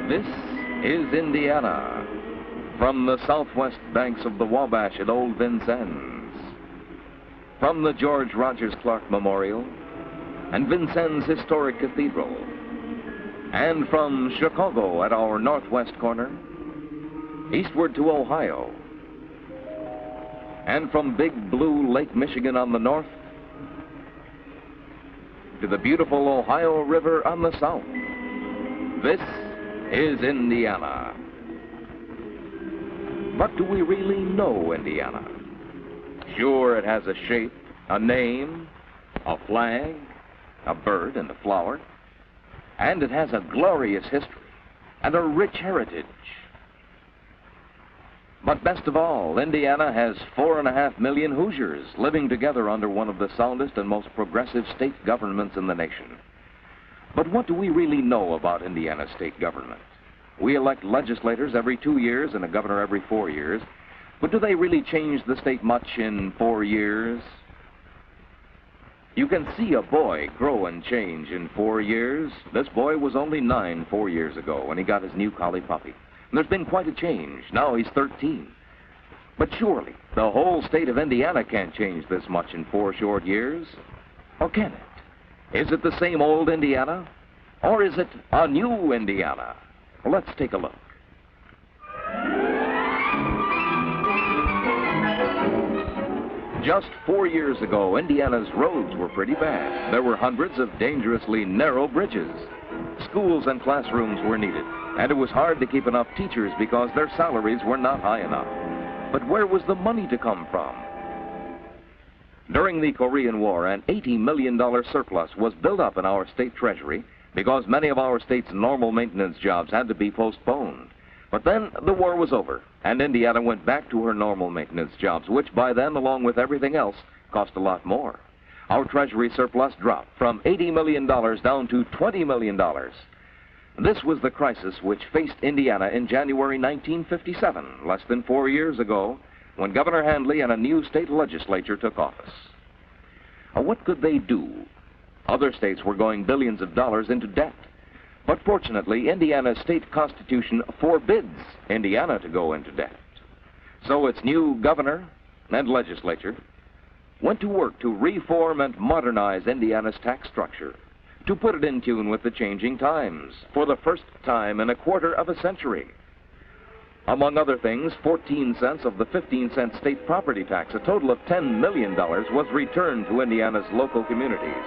This is Indiana, from the southwest banks of the Wabash at Old Vincennes, from the George Rogers Clark Memorial and Vincennes Historic Cathedral, and from Chicago at our northwest corner, eastward to Ohio, and from Big Blue Lake Michigan on the north to the beautiful Ohio River on the south. This is Indiana. But do we really know Indiana? Sure, it has a shape, a name, a flag, a bird and a flower, and it has a glorious history and a rich heritage. But best of all, Indiana has 4.5 million Hoosiers living together under one of the soundest and most progressive state governments in the nation. But what do we really know about Indiana state government? We elect legislators every 2 years and a governor every 4 years. But do they really change the state much in 4 years? You can see a boy grow and change in 4 years. This boy was only 9 4 years ago when he got his new collie puppy. And there's been quite a change. Now he's 13. But surely the whole state of Indiana can't change this much in 4 short years. Or can it? Is it the same old Indiana? Or is it a new Indiana? Well, let's take a look. Just 4 years ago, Indiana's roads were pretty bad. There were hundreds of dangerously narrow bridges. Schools and classrooms were needed, and it was hard to keep enough teachers because their salaries were not high enough. But where was the money to come from? During the Korean War, an $80 million surplus was built up in our state treasury because many of our state's normal maintenance jobs had to be postponed. But then the war was over, and Indiana went back to her normal maintenance jobs, which by then, along with everything else, cost a lot more. Our treasury surplus dropped from $80 million down to $20 million. This was the crisis which faced Indiana in January 1957, less than 4 years ago, when Governor Handley and a new state legislature took office. What could they do? Other states were going billions of dollars into debt. But fortunately, Indiana's state constitution forbids Indiana to go into debt. So its new governor and legislature went to work to reform and modernize Indiana's tax structure, to put it in tune with the changing times for the first time in a quarter of a century. Among other things, 14 cents of the 15-cent state property tax, a total of $10 million, was returned to Indiana's local communities.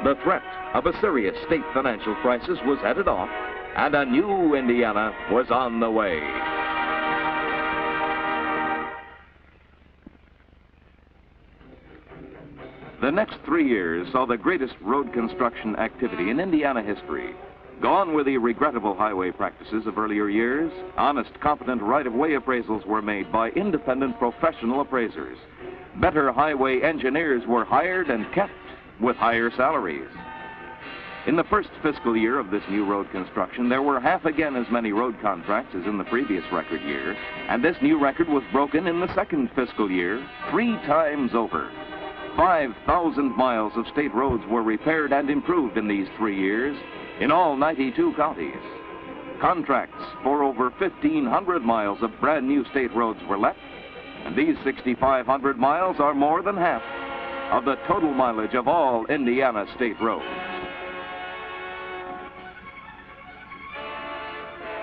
The threat of a serious state financial crisis was headed off, and a new Indiana was on the way. The next 3 years saw the greatest road construction activity in Indiana history. Gone were the regrettable highway practices of earlier years. Honest, competent right-of-way appraisals were made by independent professional appraisers. Better highway engineers were hired and kept with higher salaries. In the first fiscal year of this new road construction, there were half again as many road contracts as in the previous record year, and this new record was broken in the second fiscal year 3 times over. 5,000 miles of state roads were repaired and improved in these 3 years, in all 92 counties. Contracts for over 1,500 miles of brand new state roads were let, and these 6,500 miles are more than half of the total mileage of all Indiana state roads.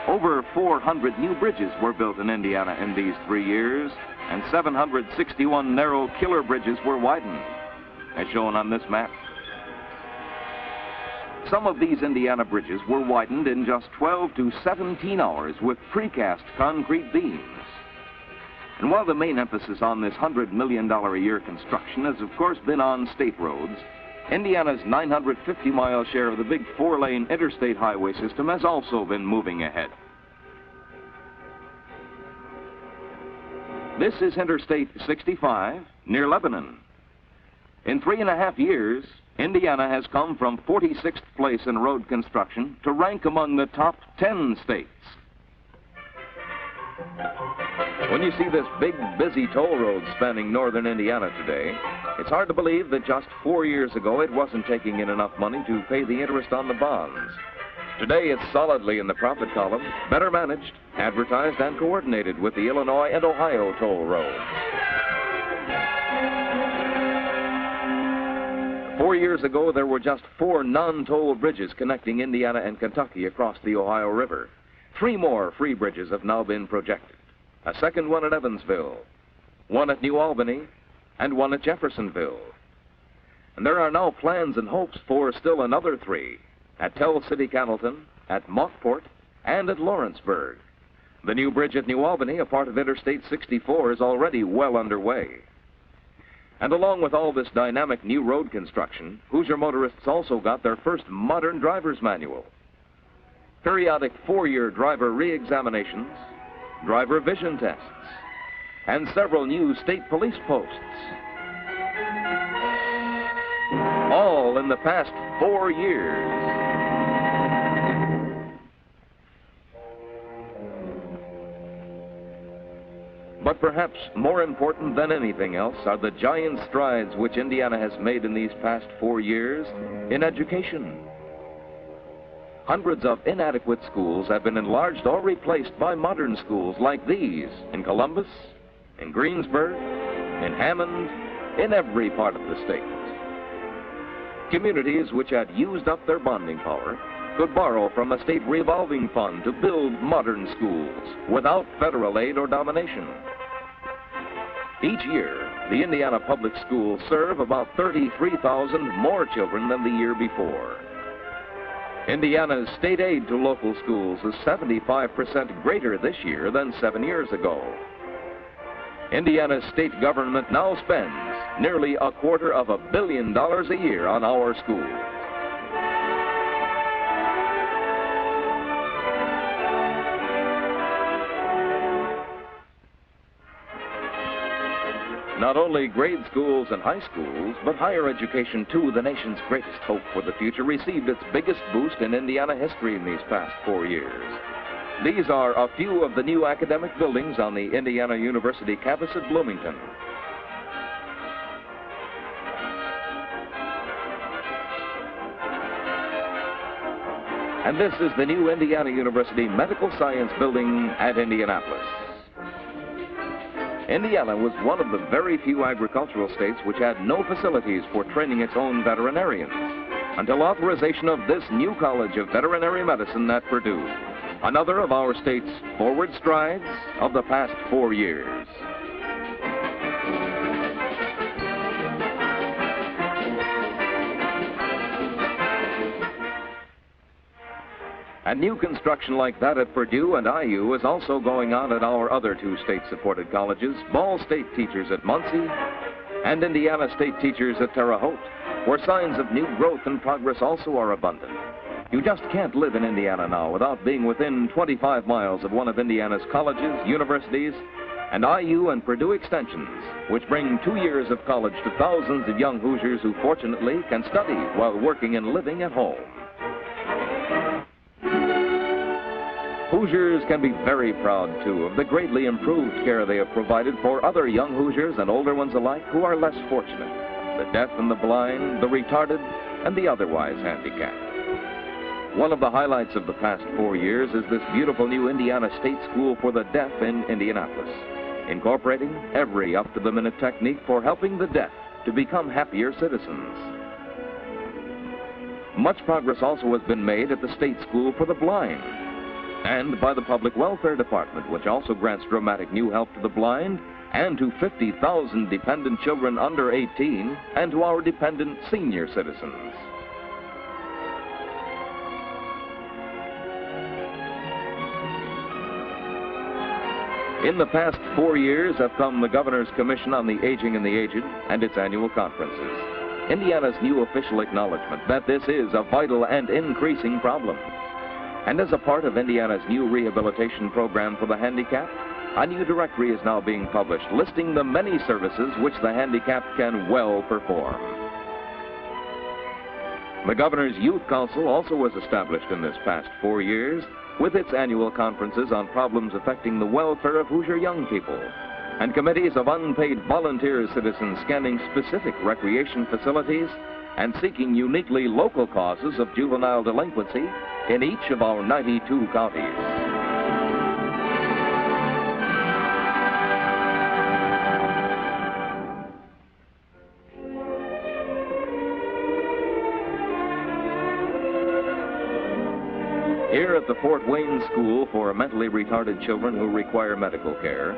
Over 400 new bridges were built in Indiana in these 3 years, and 761 narrow killer bridges were widened, as shown on this map. Some of these Indiana bridges were widened in just 12 to 17 hours with precast concrete beams. And while the main emphasis on this $100 million a year construction has, of course, been on state roads, Indiana's 950-mile share of the big 4-lane interstate highway system has also been moving ahead. This is Interstate 65 near Lebanon. In 3.5 years, Indiana has come from 46th place in road construction to rank among the top 10 states. When you see this big, busy toll road spanning northern Indiana today, it's hard to believe that just 4 years ago it wasn't taking in enough money to pay the interest on the bonds. Today, it's solidly in the profit column, better managed, advertised, and coordinated with the Illinois and Ohio toll road. 4 years ago, there were just 4 non-toll bridges connecting Indiana and Kentucky across the Ohio River. 3 more free bridges have now been projected. A second one at Evansville, one at New Albany, and one at Jeffersonville. And there are now plans and hopes for still another 3 at Tell City, Cannelton, at Mockport, and at Lawrenceburg. The new bridge at New Albany, a part of Interstate 64, is already well underway. And along with all this dynamic new road construction, Hoosier motorists also got their first modern driver's manual. Periodic 4-year driver re-examinations, driver vision tests, and several new state police posts. All in the past 4 years. But perhaps more important than anything else are the giant strides which Indiana has made in these past 4 years in education. Hundreds of inadequate schools have been enlarged or replaced by modern schools like these in Columbus, in Greensburg, in Hammond, in every part of the state. Communities which had used up their bonding power could borrow from a state revolving fund to build modern schools without federal aid or domination. Each year, the Indiana public schools serve about 33,000 more children than the year before. Indiana's state aid to local schools is 75% greater this year than 7 years ago. Indiana's state government now spends nearly $250 million a year on our schools. Not only grade schools and high schools, but higher education too, the nation's greatest hope for the future, received its biggest boost in Indiana history in these past 4 years. These are a few of the new academic buildings on the Indiana University campus at Bloomington. And this is the new Indiana University Medical Science Building at Indianapolis. Indiana was one of the very few agricultural states which had no facilities for training its own veterinarians until authorization of this new College of Veterinary Medicine at Purdue. Another of our state's forward strides of the past 4 years. And new construction like that at Purdue and IU is also going on at our other 2 state-supported colleges, Ball State teachers at Muncie and Indiana State teachers at Terre Haute, where signs of new growth and progress also are abundant. You just can't live in Indiana now without being within 25 miles of one of Indiana's colleges, universities, and IU and Purdue extensions, which bring 2 years of college to thousands of young Hoosiers who fortunately can study while working and living at home. Hoosiers can be very proud, too, of the greatly improved care they have provided for other young Hoosiers and older ones alike who are less fortunate, the deaf and the blind, the retarded, and the otherwise handicapped. One of the highlights of the past 4 years is this beautiful new Indiana State School for the Deaf in Indianapolis, incorporating every up-to-the-minute technique for helping the deaf to become happier citizens. Much progress also has been made at the State School for the Blind, and by the Public Welfare Department, which also grants dramatic new help to the blind and to 50,000 dependent children under 18 and to our dependent senior citizens. In the past 4 years have come the Governor's Commission on the Aging and the Aged and its annual conferences. Indiana's new official acknowledgement that this is a vital and increasing problem. And as a part of Indiana's new rehabilitation program for the handicapped, a new directory is now being published listing the many services which the handicapped can well perform. The Governor's Youth Council also was established in this past 4 years with its annual conferences on problems affecting the welfare of Hoosier young people, and committees of unpaid volunteer citizens scanning specific recreation facilities and seeking uniquely local causes of juvenile delinquency in each of our 92 counties. Here at the Fort Wayne School for Mentally Retarded Children who require medical care,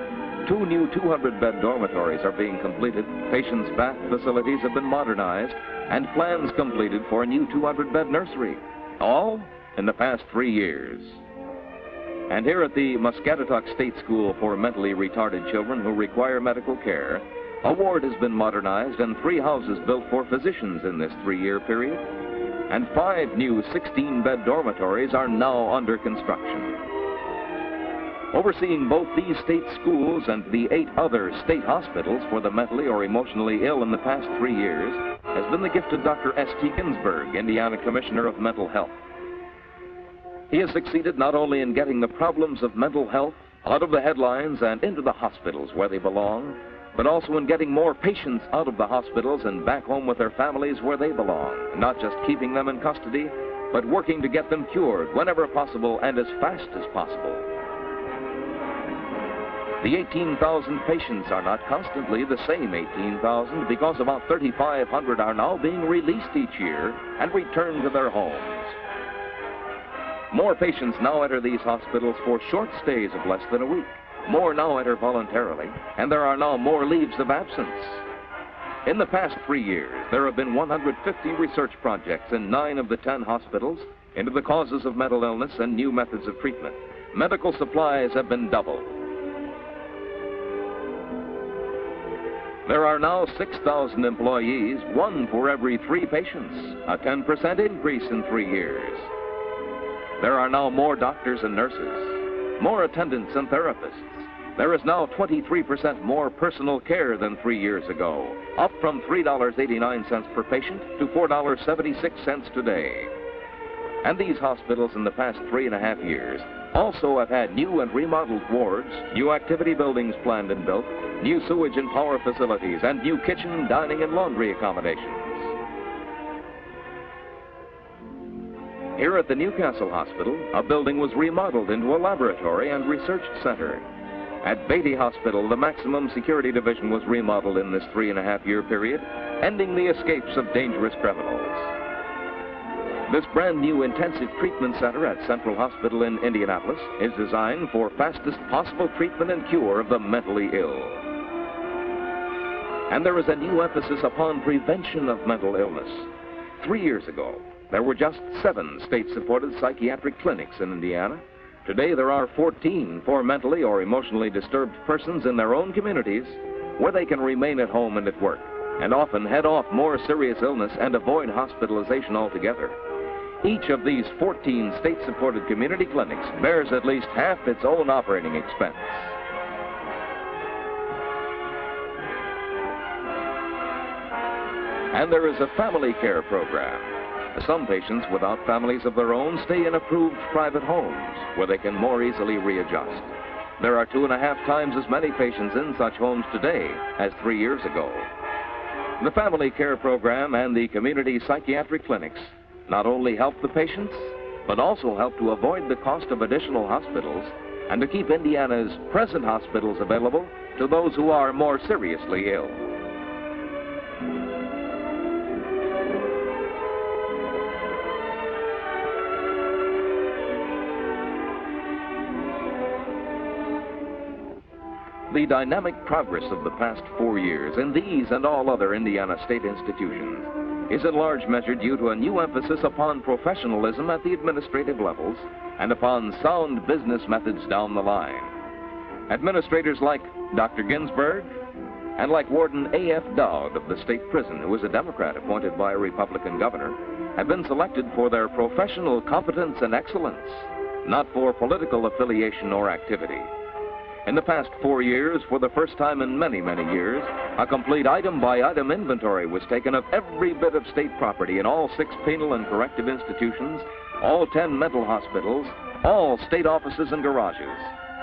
2 new 200-bed dormitories are being completed, patients' bath facilities have been modernized, and plans completed for a new 200-bed nursery, all in the past 3 years. And here at the Muscatatuck State School for Mentally Retarded Children who require medical care, a ward has been modernized and 3 houses built for physicians in this 3-year period, and 5 new 16-bed dormitories are now under construction. Overseeing both these state schools and the 8 other state hospitals for the mentally or emotionally ill in the past 3 years has been the gifted Dr. S.T. Ginsburg, Indiana Commissioner of Mental Health. He has succeeded not only in getting the problems of mental health out of the headlines and into the hospitals where they belong, but also in getting more patients out of the hospitals and back home with their families where they belong, not just keeping them in custody, but working to get them cured whenever possible and as fast as possible. The 18,000 patients are not constantly the same 18,000 because about 3,500 are now being released each year and returned to their homes. More patients now enter these hospitals for short stays of less than a week. More now enter voluntarily, and there are now more leaves of absence. In the past 3 years, there have been 150 research projects in 9 of the 10 hospitals into the causes of mental illness and new methods of treatment. Medical supplies have been doubled. There are now 6,000 employees, 1 for every 3 patients, a 10% increase in 3 years. There are now more doctors and nurses, more attendants and therapists. There is now 23% more personal care than 3 years ago, up from $3.89 per patient to $4.76 today. And these hospitals in the past 3.5 years also have had new and remodeled wards, new activity buildings planned and built, new sewage and power facilities, and new kitchen, dining, and laundry accommodations. Here at the Newcastle Hospital, a building was remodeled into a laboratory and research center. At Beatty Hospital, the maximum security division was remodeled in this 3.5-year period, ending the escapes of dangerous criminals. This brand new intensive treatment center at Central Hospital in Indianapolis is designed for fastest possible treatment and cure of the mentally ill. And there is a new emphasis upon prevention of mental illness. 3 years ago, there were just 7 state-supported psychiatric clinics in Indiana. Today, there are 14 for mentally or emotionally disturbed persons in their own communities where they can remain at home and at work, and often head off more serious illness and avoid hospitalization altogether. Each of these 14 state-supported community clinics bears at least half its own operating expense. And there is a family care program. Some patients without families of their own stay in approved private homes where they can more easily readjust. There are 2.5 times as many patients in such homes today as 3 years ago. The family care program and the community psychiatric clinics not only help the patients, but also help to avoid the cost of additional hospitals and to keep Indiana's present hospitals available to those who are more seriously ill. The dynamic progress of the past 4 years in these and all other Indiana state institutions is in large measure due to a new emphasis upon professionalism at the administrative levels and upon sound business methods down the line. Administrators like Dr. Ginsburg and like Warden A.F. Dowd of the state prison, who is a Democrat appointed by a Republican governor, have been selected for their professional competence and excellence, not for political affiliation or activity. In the past 4 years, for the first time in many, many years, a complete item-by-item inventory was taken of every bit of state property in all 6 penal and corrective institutions, all 10 mental hospitals, all state offices and garages,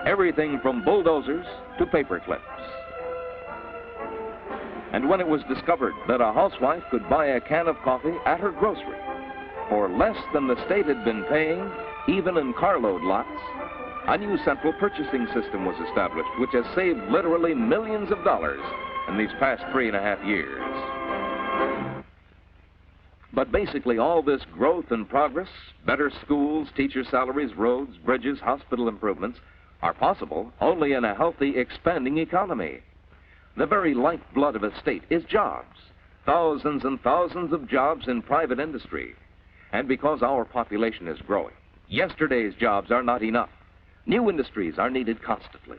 everything from bulldozers to paper clips. And when it was discovered that a housewife could buy a can of coffee at her grocery for less than the state had been paying, even in carload lots, a new central purchasing system was established, which has saved literally millions of dollars in these past 3.5 years. But basically all this growth and progress, better schools, teacher salaries, roads, bridges, hospital improvements, are possible only in a healthy, expanding economy. The very lifeblood of a state is jobs, thousands and thousands of jobs in private industry. And because our population is growing, yesterday's jobs are not enough. New industries are needed constantly.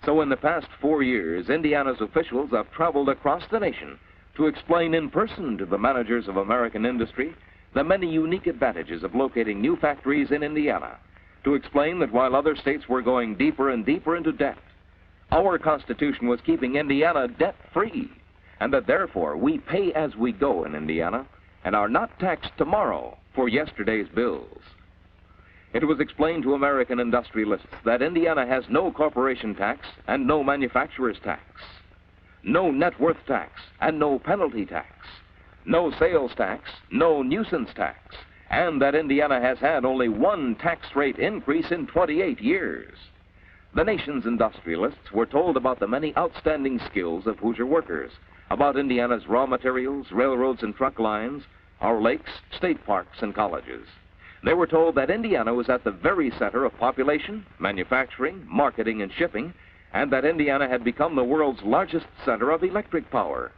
So in the past 4 years, Indiana's officials have traveled across the nation to explain in person to the managers of American industry the many unique advantages of locating new factories in Indiana, to explain that while other states were going deeper and deeper into debt, our Constitution was keeping Indiana debt-free, and that therefore we pay as we go in Indiana and are not taxed tomorrow for yesterday's bills. It was explained to American industrialists that Indiana has no corporation tax and no manufacturer's tax, no net worth tax and no penalty tax, no sales tax, no nuisance tax, and that Indiana has had only one tax rate increase in 28 years. The nation's industrialists were told about the many outstanding skills of Hoosier workers, about Indiana's raw materials, railroads and truck lines, our lakes, state parks, and colleges. They were told that Indiana was at the very center of population, manufacturing, marketing, and shipping, and that Indiana had become the world's largest center of electric power,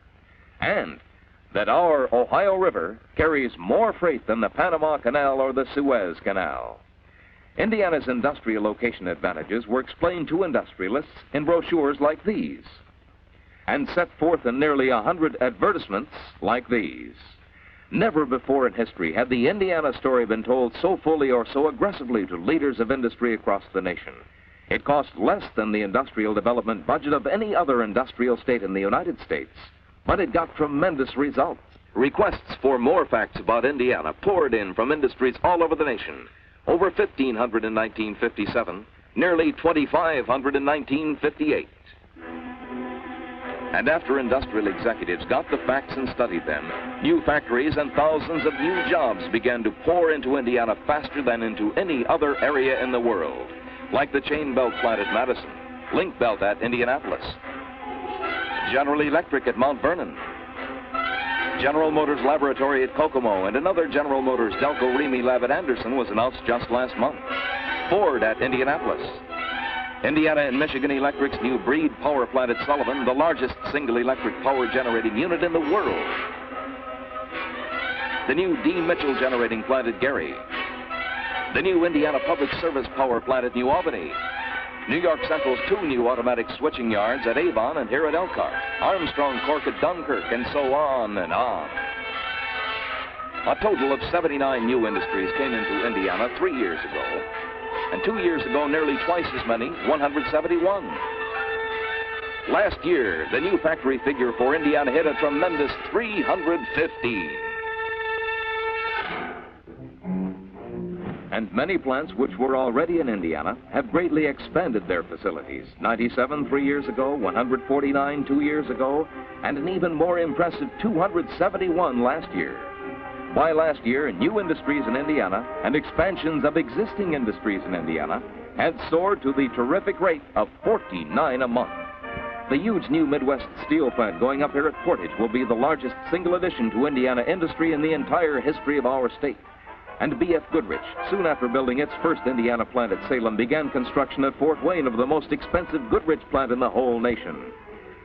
and that our Ohio River carries more freight than the Panama Canal or the Suez Canal. Indiana's industrial location advantages were explained to industrialists in brochures like these, and set forth in nearly 100 advertisements like these. Never before in history had the Indiana story been told so fully or so aggressively to leaders of industry across the nation. It cost less than the industrial development budget of any other industrial state in the United States, but it got tremendous results. Requests for more facts about Indiana poured in from industries all over the nation. Over 1,500 in 1957, nearly 2,500 in 1958. And after industrial executives got the facts and studied them, new factories and thousands of new jobs began to pour into Indiana faster than into any other area in the world, like the chain belt plant at Madison, link belt at Indianapolis, General Electric at Mount Vernon, General Motors Laboratory at Kokomo, and another General Motors Delco Remy lab at Anderson was announced just last month, Ford at Indianapolis, Indiana and Michigan Electric's new Breed power plant at Sullivan, the largest single electric power generating unit in the world. The new D. Mitchell generating plant at Gary. The new Indiana Public Service power plant at New Albany. New York Central's 2 new automatic switching yards at Avon and here at Elkhart. Armstrong Cork at Dunkirk, and so on and on. A total of 79 new industries came into Indiana 3 years ago. And 2 years ago, nearly twice as many, 171. Last year, the new factory figure for Indiana hit a tremendous 315. And many plants which were already in Indiana have greatly expanded their facilities. 97 3 years ago, 149 2 years ago, and an even more impressive 271 last year. Why, last year, new industries in Indiana and expansions of existing industries in Indiana had soared to the terrific rate of 49 a month. The huge new Midwest steel plant going up here at Portage will be the largest single addition to Indiana industry in the entire history of our state. And B.F. Goodrich, soon after building its first Indiana plant at Salem, began construction at Fort Wayne of the most expensive Goodrich plant in the whole nation.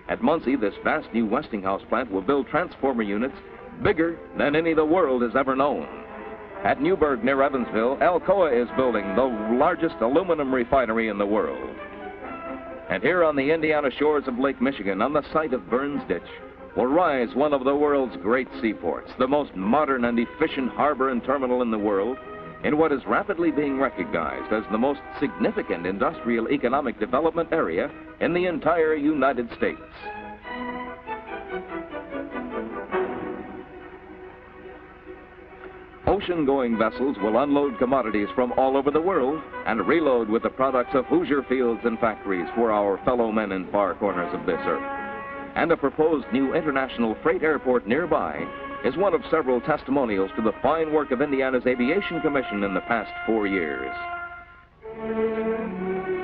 At Muncie, this vast new Westinghouse plant will build transformer units bigger than any the world has ever known. At Newburgh near Evansville, Alcoa is building the largest aluminum refinery in the world. And here on the Indiana shores of Lake Michigan, on the site of Burns Ditch, will rise one of the world's great seaports, the most modern and efficient harbor and terminal in the world, in what is rapidly being recognized as the most significant industrial economic development area in the entire United States. Ocean-going vessels will unload commodities from all over the world and reload with the products of Hoosier fields and factories for our fellow men in far corners of this earth. and a proposed new international freight airport nearby is one of several testimonials to the fine work of Indiana's Aviation Commission in the past 4 years.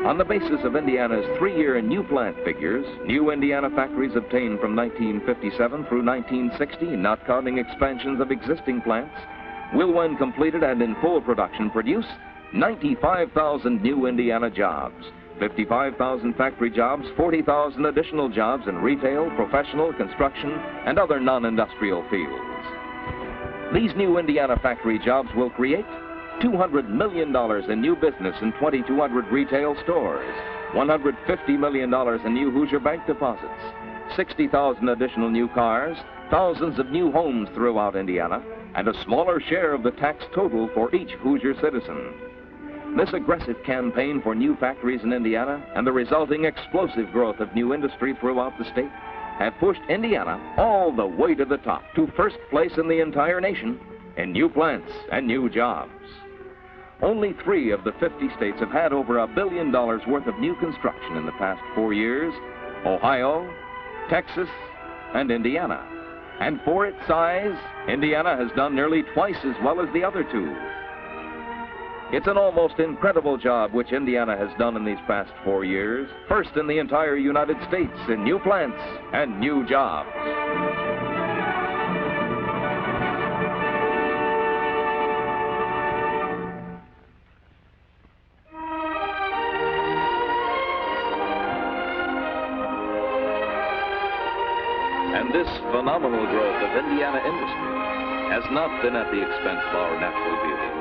On the basis of Indiana's 3-year new plant figures, new Indiana factories obtained from 1957 through 1960, not counting expansions of existing plants, will, when completed and in full production, produce 95,000 new Indiana jobs, 55,000 factory jobs, 40,000 additional jobs in retail, professional, construction, and other non-industrial fields. These new Indiana factory jobs will create $200 million in new business in 2,200 retail stores, $150 million in new Hoosier Bank deposits, 60,000 additional new cars, thousands of new homes throughout Indiana, and a smaller share of the tax total for each Hoosier citizen. This aggressive campaign for new factories in Indiana and the resulting explosive growth of new industry throughout the state have pushed Indiana all the way to the top, to first place in the entire nation in new plants and new jobs. Only 3 of the 50 states have had over $1 billion worth of new construction in the past 4 years: Ohio, Texas, and Indiana. And for its size, Indiana has done nearly twice as well as the other 2. It's an almost incredible job which Indiana has done in these past 4 years, first in the entire United States in new plants and new jobs. And this phenomenal growth of Indiana industry has not been at the expense of our natural beauty.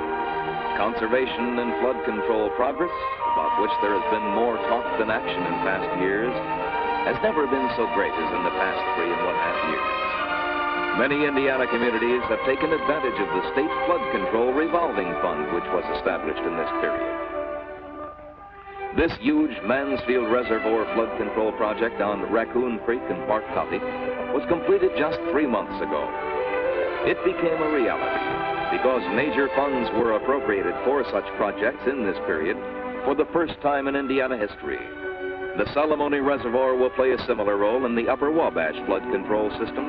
Conservation and flood control progress, about which there has been more talk than action in past years, has never been so great as in the past 3.5 years. Many Indiana communities have taken advantage of the state flood control revolving fund which was established in this period. This huge Mansfield Reservoir flood control project on Raccoon Creek in Park County was completed just 3 months ago. It became a reality because major funds were appropriated for such projects in this period for the first time in Indiana history. The Salamone Reservoir will play a similar role in the Upper Wabash flood control system,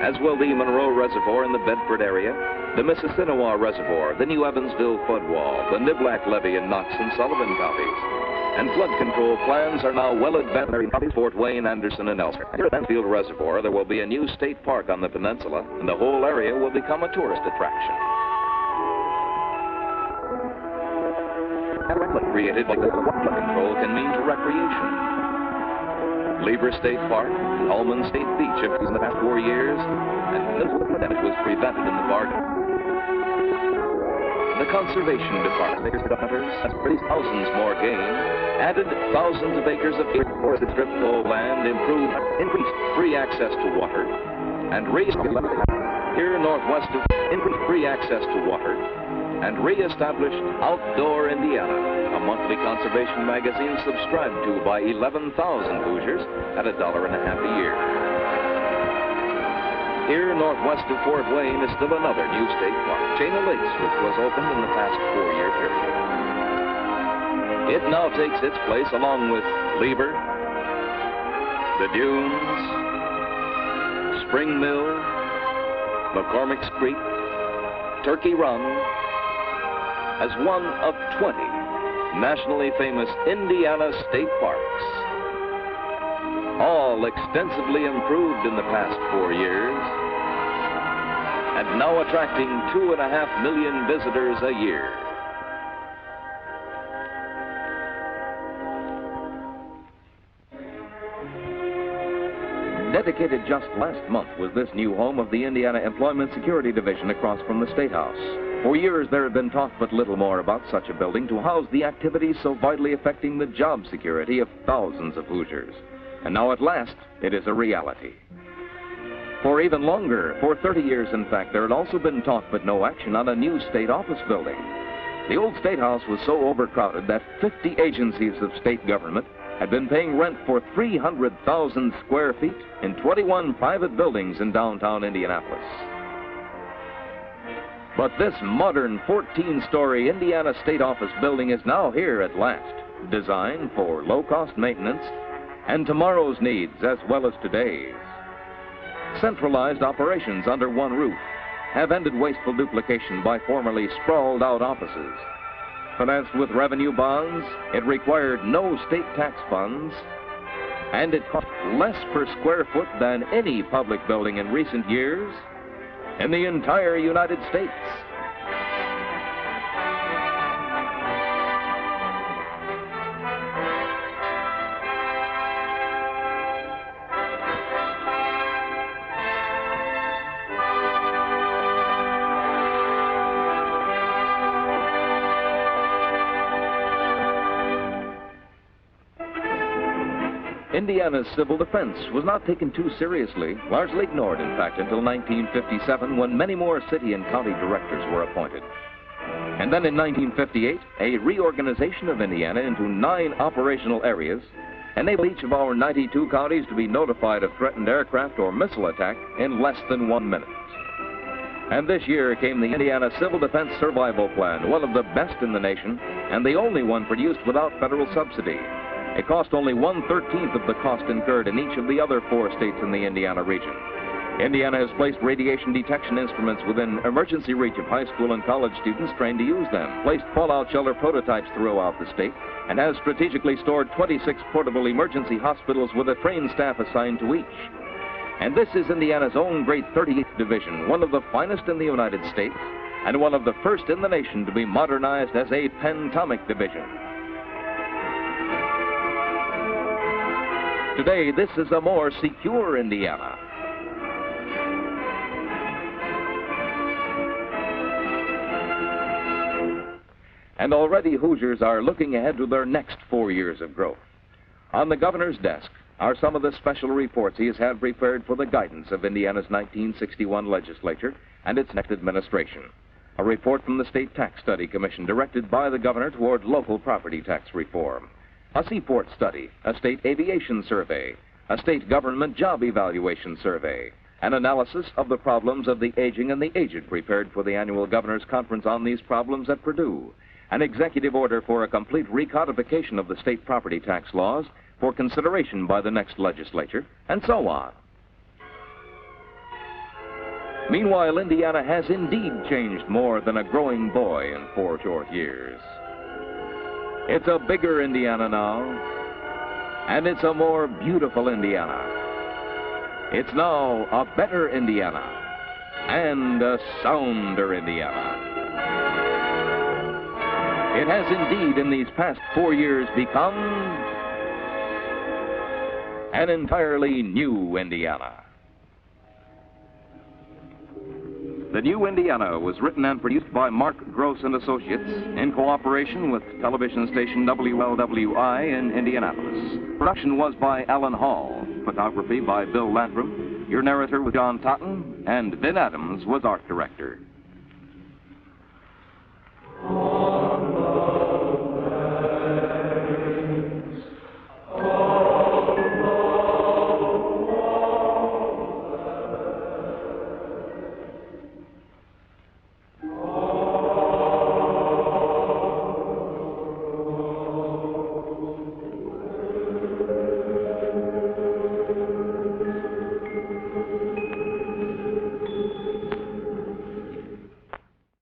as will the Monroe Reservoir in the Bedford area, the Mississinewa Reservoir, the New Evansville flood wall, the Niblack Levee in Knox and Sullivan counties. And flood control plans are now well advanced in Fort Wayne, Anderson, and elsewhere. Here at Mansfield Reservoir, there will be a new state park on the peninsula, and the whole area will become a tourist attraction. Created by the flood control can mean to recreation. Lever State Park and Holman State Beach have in the past 4 years, and little damage was prevented in the bargain. The Conservation Department has produced thousands more game, added thousands of acres of forested strip of land, increased free access to water, and raised here northwest of increased free access to water, and re-established Outdoor Indiana, a monthly conservation magazine subscribed to by 11,000 Hoosiers at $1.50 a year. Here, northwest of Fort Wayne, is still another new state park, Chain of Lakes, which was opened in the past 4-year period. It now takes its place along with Lever, the Dunes, Spring Mill, McCormick's Creek, Turkey Run, as one of 20 nationally famous Indiana state parks, all extensively improved in the past 4 years, and now attracting 2.5 million visitors a year. Dedicated just last month was this new home of the Indiana Employment Security Division across from the State House. For years there had been talk but little more about such a building to house the activities so vitally affecting the job security of thousands of Hoosiers. And now at last, it is a reality. For even longer, for 30 years in fact, there had also been talk but no action on a new state office building. The old State House was so overcrowded that 50 agencies of state government had been paying rent for 300,000 square feet in 21 private buildings in downtown Indianapolis. But this modern 14-story Indiana State Office building is now here at last, designed for low-cost maintenance and tomorrow's needs as well as today's. Centralized operations under one roof have ended wasteful duplication by formerly sprawled out offices. Financed with revenue bonds, it required no state tax funds, and it cost less per square foot than any public building in recent years in the entire United States. Indiana's civil defense was not taken too seriously, largely ignored, in fact, until 1957, when many more city and county directors were appointed. And then in 1958, a reorganization of Indiana into 9 operational areas enabled each of our 92 counties to be notified of threatened aircraft or missile attack in less than 1 minute. And this year came the Indiana Civil Defense Survival Plan, one of the best in the nation, and the only one produced without federal subsidy. It cost only 1/13 of the cost incurred in each of the other 4 states in the Indiana region. Indiana has placed radiation detection instruments within emergency reach of high school and college students trained to use them, placed fallout shelter prototypes throughout the state, and has strategically stored 26 portable emergency hospitals with a trained staff assigned to each. And this is Indiana's own great 38th Division, one of the finest in the United States, and one of the first in the nation to be modernized as a pentomic division. Today, this is a more secure Indiana. And already Hoosiers are looking ahead to their next 4 years of growth. On the governor's desk are some of the special reports he has had prepared for the guidance of Indiana's 1961 legislature and its next administration. A report from the State Tax Study Commission directed by the governor toward local property tax reform. A seaport study, a state aviation survey, a state government job evaluation survey, an analysis of the problems of the aging and the aged prepared for the annual governor's conference on these problems at Purdue, an executive order for a complete recodification of the state property tax laws for consideration by the next legislature, and so on. Meanwhile, Indiana has indeed changed more than a growing boy in 4 short years. It's a bigger Indiana now, and it's a more beautiful Indiana. It's now a better Indiana, and a sounder Indiana. It has indeed, in these past 4 years, become an entirely new Indiana. The New Indiana was written and produced by Mark Gross and Associates in cooperation with television station WLWI in Indianapolis. Production was by Alan Hall. Photography by Bill Landrum. Your narrator was John Totten, and Vin Adams was art director.